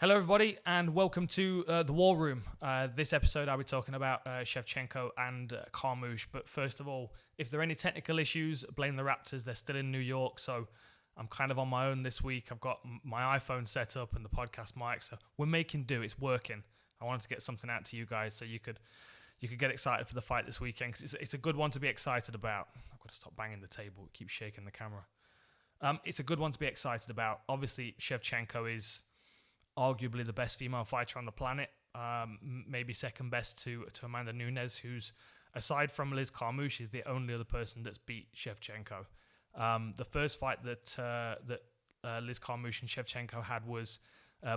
Hello, everybody, and welcome to the War Room. This episode, I'll be talking about Shevchenko and Carmouche. But first of all, if there are any technical issues, blame the Raptors. They're still in New York, so I'm kind of on my own this week. I've got my iPhone set up and the podcast mic, so we're making do. It's working. I wanted to get something out to you guys so you could get excited for the fight this weekend, because it's a good one to be excited about. I've got to stop banging the table. It keeps shaking the camera. It's a good one to be excited about. Obviously, Shevchenko is arguably the best female fighter on the planet, maybe second best to Amanda Nunes, who's, aside from Liz Carmouche, is the only other person that's beat Shevchenko. The first fight that Liz Carmouche and Shevchenko had was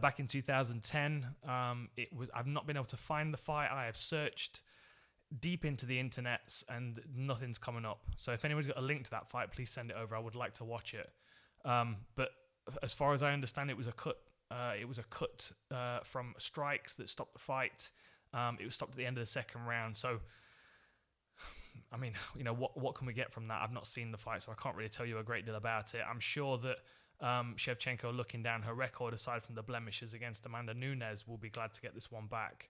back in 2010. I've not been able to find the fight. I have searched deep into the internets and nothing's coming up. So if anyone's got a link to that fight, please send it over. I would like to watch it. But as far as I understand, it was a cut. From strikes that stopped the fight. It was stopped at the end of the second round. So, I mean, what can we get from that? I've not seen the fight, so I can't really tell you a great deal about it. I'm sure that Shevchenko, looking down her record, aside from the blemishes against Amanda Nunes, will be glad to get this one back,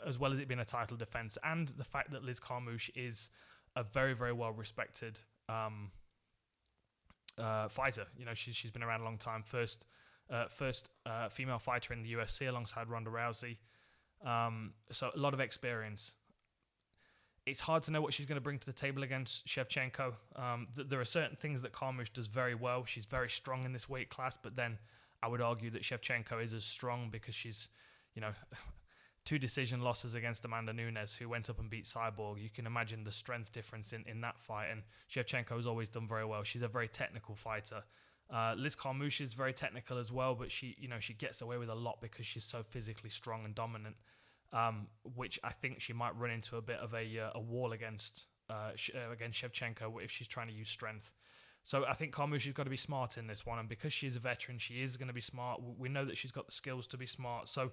as well as it being a title defense, and the fact that Liz Carmouche is a very, very well-respected fighter. She's been around a long time. First female fighter in the UFC alongside Ronda Rousey. So a lot of experience. It's hard to know what she's going to bring to the table against Shevchenko. There are certain things that Carmouche does very well. She's very strong in this weight class, but then I would argue that Shevchenko is as strong because she's, 2 decision losses against Amanda Nunes, who went up and beat Cyborg. You can imagine the strength difference in that fight, and Shevchenko has always done very well. She's a very technical fighter. Liz Carmouche is very technical as well, but she gets away with a lot because she's so physically strong and dominant, which I think she might run into a bit of a wall against Shevchenko if she's trying to use strength. So I think Carmouche has got to be smart in this one, and because she's a veteran, she is going to be smart. We know that she's got the skills to be smart. So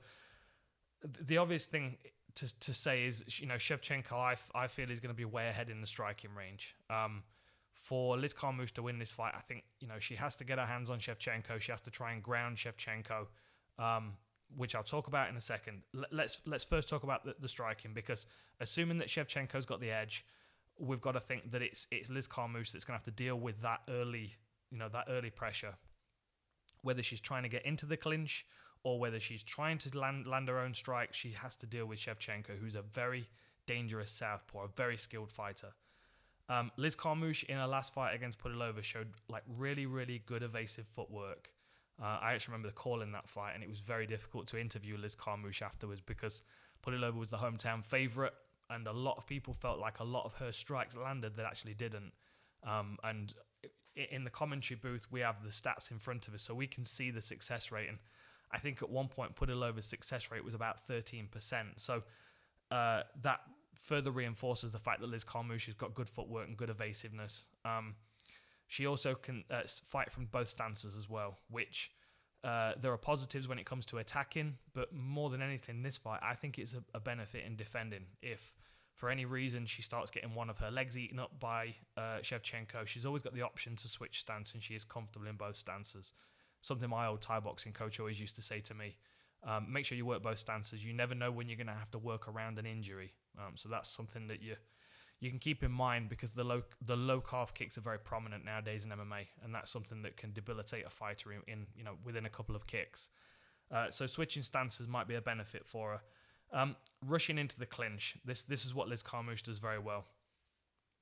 the obvious thing to say is, Shevchenko, I feel, is going to be way ahead in the striking range. For Liz Carmouche to win this fight, I think, she has to get her hands on Shevchenko. She has to try and ground Shevchenko, which I'll talk about in a second. Let's first talk about the striking, because assuming that Shevchenko's got the edge, we've got to think that it's Liz Carmouche that's going to have to deal with that early pressure. Whether she's trying to get into the clinch or whether she's trying to land her own strike, she has to deal with Shevchenko, who's a very dangerous southpaw, a very skilled fighter. Liz Carmouche in her last fight against Pudilova showed really, really good evasive footwork. I actually remember the call in that fight, and it was very difficult to interview Liz Carmouche afterwards because Pudilova was the hometown favourite, and a lot of people felt like a lot of her strikes landed that actually didn't. And in the commentary booth, we have the stats in front of us, so we can see the success rate. And I think at one point Pudilova's success rate was about 13%. So that further reinforces the fact that Liz Carmouche has got good footwork and good evasiveness. She also can fight from both stances as well, which there are positives when it comes to attacking, but more than anything, this fight, I think it's a benefit in defending. If for any reason she starts getting one of her legs eaten up by Shevchenko, she's always got the option to switch stance, and she is comfortable in both stances. Something my old Thai boxing coach always used to say to me. Make sure you work both stances. You never know when you're going to have to work around an injury. So that's something that you can keep in mind, because the low calf kicks are very prominent nowadays in MMA, and that's something that can debilitate a fighter in within a couple of kicks. So switching stances might be a benefit for her. Rushing into the clinch. This is what Liz Carmouche does very well.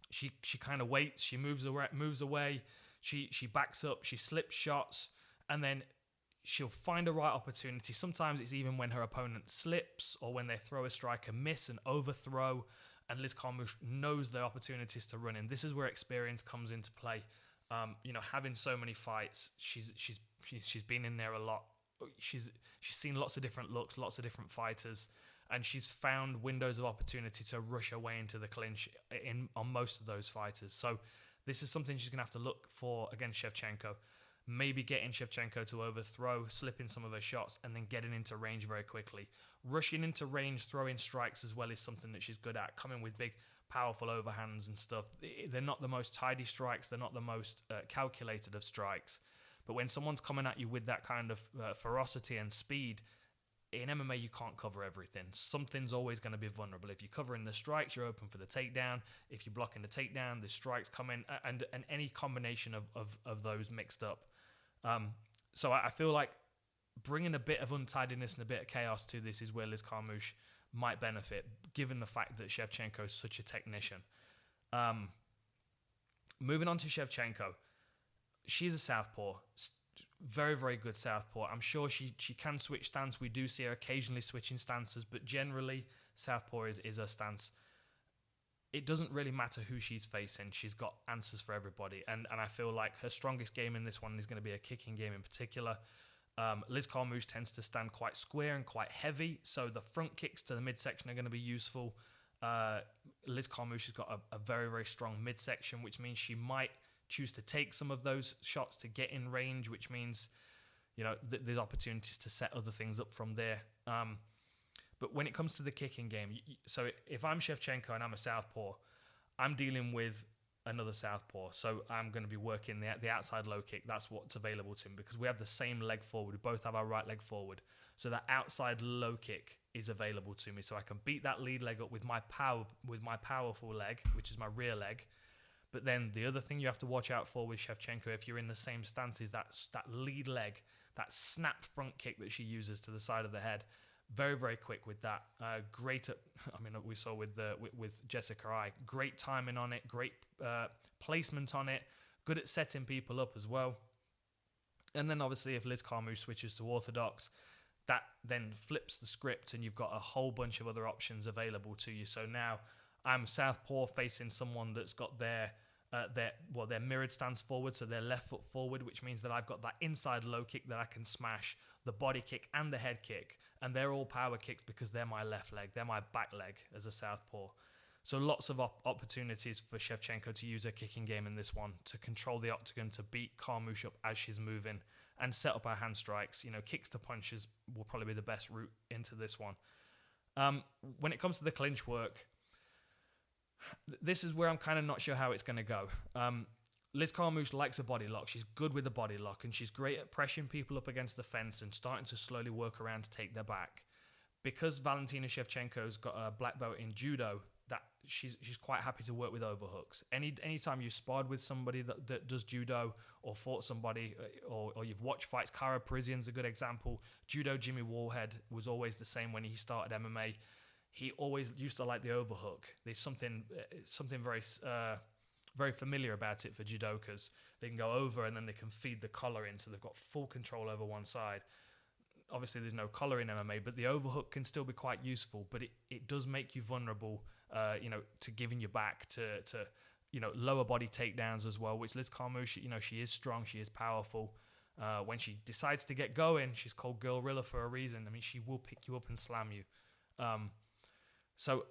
She kind of waits. She moves away. She backs up. She slips shots, and then she'll find a right opportunity. Sometimes it's even when her opponent slips or when they throw a strike and miss and overthrow, and Liz Carmouche knows the opportunities to run in. This is where experience comes into play. Having so many fights, she's been in there a lot. She's seen lots of different looks, lots of different fighters, and she's found windows of opportunity to rush her way into the clinch on most of those fighters. So this is something she's going to have to look for against Shevchenko. Maybe getting Shevchenko to overthrow, slipping some of her shots, and then getting into range very quickly. Rushing into range, throwing strikes as well is something that she's good at, coming with big, powerful overhands and stuff. They're not the most tidy strikes. They're not the most calculated of strikes. But when someone's coming at you with that kind of ferocity and speed, in MMA, you can't cover everything. Something's always going to be vulnerable. If you're covering the strikes, you're open for the takedown. If you're blocking the takedown, the strikes come in, and any combination of those mixed up. So I feel like bringing a bit of untidiness and a bit of chaos to this is where Liz Carmouche might benefit, given the fact that Shevchenko is such a technician. Moving on to Shevchenko. She's a southpaw. Very, very good southpaw. I'm sure she can switch stance. We do see her occasionally switching stances, but generally southpaw is her stance. It doesn't really matter who she's facing. She's got answers for everybody. And I feel like her strongest game in this one is going to be a kicking game in particular. Liz Carmouche tends to stand quite square and quite heavy, so the front kicks to the midsection are going to be useful. Liz Carmouche has got a very, very strong midsection, which means she might choose to take some of those shots to get in range, which means, there's opportunities to set other things up from there. But when it comes to the kicking game, so if I'm Shevchenko and I'm a southpaw, I'm dealing with another southpaw. So I'm going to be working the outside low kick. That's what's available to me because we have the same leg forward. We both have our right leg forward. So that outside low kick is available to me. So I can beat that lead leg up with my powerful leg, which is my rear leg. But then the other thing you have to watch out for with Shevchenko, if you're in the same stance, is that lead leg, that snap front kick that she uses to the side of the head. Very, very quick with that. Great at, we saw with Jessica Ai. Great timing on it, great placement on it, good at setting people up as well. And then obviously if Liz Carmouche switches to orthodox, that then flips the script and you've got a whole bunch of other options available to you. So now I'm southpaw facing someone that's got their mirrored stance forward, so their left foot forward, which means that I've got that inside low kick that I can smash, the body kick and the head kick, and they're all power kicks because they're my left leg, they're my back leg as a southpaw. So lots of opportunities for Shevchenko to use her kicking game in this one, to control the octagon, to beat Carmouche up as she's moving, and set up her hand strikes. Kicks to punches will probably be the best route into this one. When it comes to the clinch work, this is where I'm kind of not sure how it's going to go. Liz Carmouche likes a body lock. She's good with a body lock, and she's great at pressuring people up against the fence and starting to slowly work around to take their back. Because Valentina Shevchenko's got a black belt in judo, that she's quite happy to work with overhooks. Anytime you sparred with somebody that does judo or fought somebody or you've watched fights, Kara Parisian's a good example. Judo Jimmy Warhead was always the same when he started MMA. He always used to like the overhook. There's something very very familiar about it for judokas. They can go over and then they can feed the collar in, so they've got full control over one side. Obviously, there's no collar in MMA, but the overhook can still be quite useful. But it does make you vulnerable, to giving you back to lower body takedowns as well. Which Liz Carmouche, she is strong, she is powerful. When she decides to get going, she's called Girlrilla for a reason. She will pick you up and slam you. So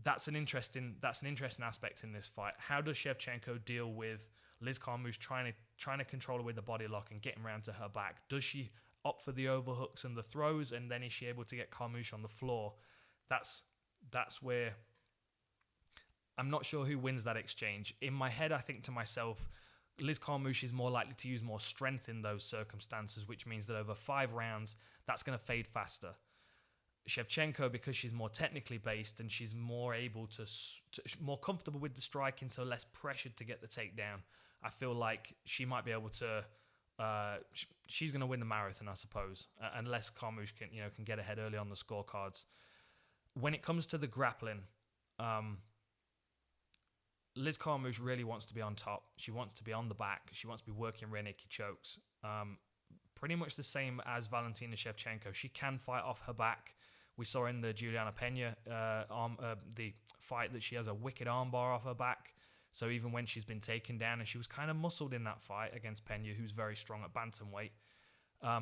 that's an interesting aspect in this fight. How does Shevchenko deal with Liz Carmouche trying to control her with the body lock and getting around to her back? Does she opt for the overhooks and the throws, and then is she able to get Carmouche on the floor? That's where I'm not sure who wins that exchange. In my head, I think to myself, Liz Carmouche is more likely to use more strength in those circumstances, which means that over 5 rounds, that's going to fade faster. Shevchenko, because she's more technically based and she's more able to more comfortable with the striking, so less pressured to get the takedown, I feel like she might be able to. She's going to win the marathon, I suppose, unless Carmouche can get ahead early on the scorecards. When it comes to the grappling, Liz Carmouche really wants to be on top. She wants to be on the back. She wants to be working rear naked chokes. Pretty much the same as Valentina Shevchenko. She can fight off her back. We saw in the Juliana Pena the fight that she has a wicked armbar off her back. So even when she's been taken down, and she was kind of muscled in that fight against Pena, who's very strong at bantamweight. I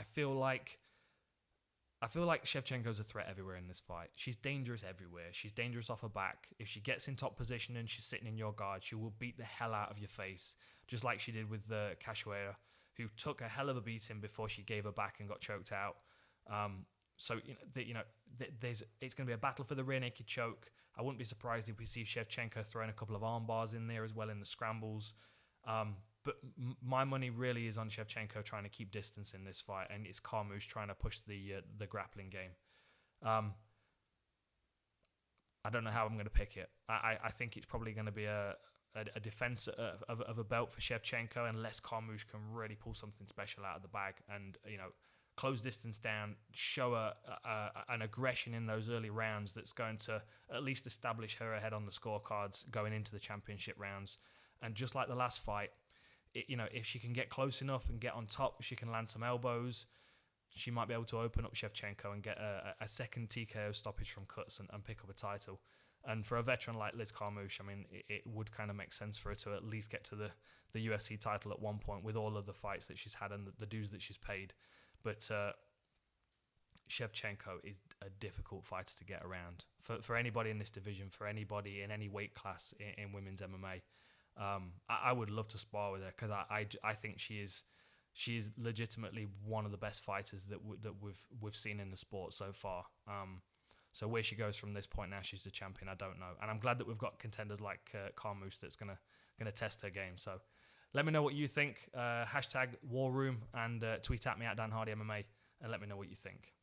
feel like Shevchenko's a threat everywhere in this fight. She's dangerous everywhere. She's dangerous off her back. If she gets in top position and she's sitting in your guard, she will beat the hell out of your face, just like she did with Cachoeira, who took a hell of a beating before she gave her back and got choked out. It's going to be a battle for the rear naked choke. I wouldn't be surprised if we see Shevchenko throwing a couple of arm bars in there as well in the scrambles. But my money really is on Shevchenko trying to keep distance in this fight, and it's Carmouche trying to push the grappling game. I don't know how I'm going to pick it. I think it's probably going to be a defense of a belt for Shevchenko, unless Carmouche can really pull something special out of the bag and, close distance down, show an aggression in those early rounds that's going to at least establish her ahead on the scorecards going into the championship rounds. And just like the last fight, if she can get close enough and get on top, she can land some elbows, she might be able to open up Shevchenko and get a second TKO stoppage from cuts and pick up a title. And for a veteran like Liz Carmouche, I mean, it would kind of make sense for her to at least get to the UFC title at one point with all of the fights that she's had and the dues that she's paid. But Shevchenko is a difficult fighter to get around. For anybody in this division, for anybody in any weight class in women's MMA, I would love to spar with her, because I think she is legitimately one of the best fighters that we've seen in the sport so far. So where she goes from this point now, she's the champion, I don't know. And I'm glad that we've got contenders like Carmouche that's gonna test her game. So let me know what you think. Hashtag War Room, and tweet at me at Dan Hardy MMA and let me know what you think.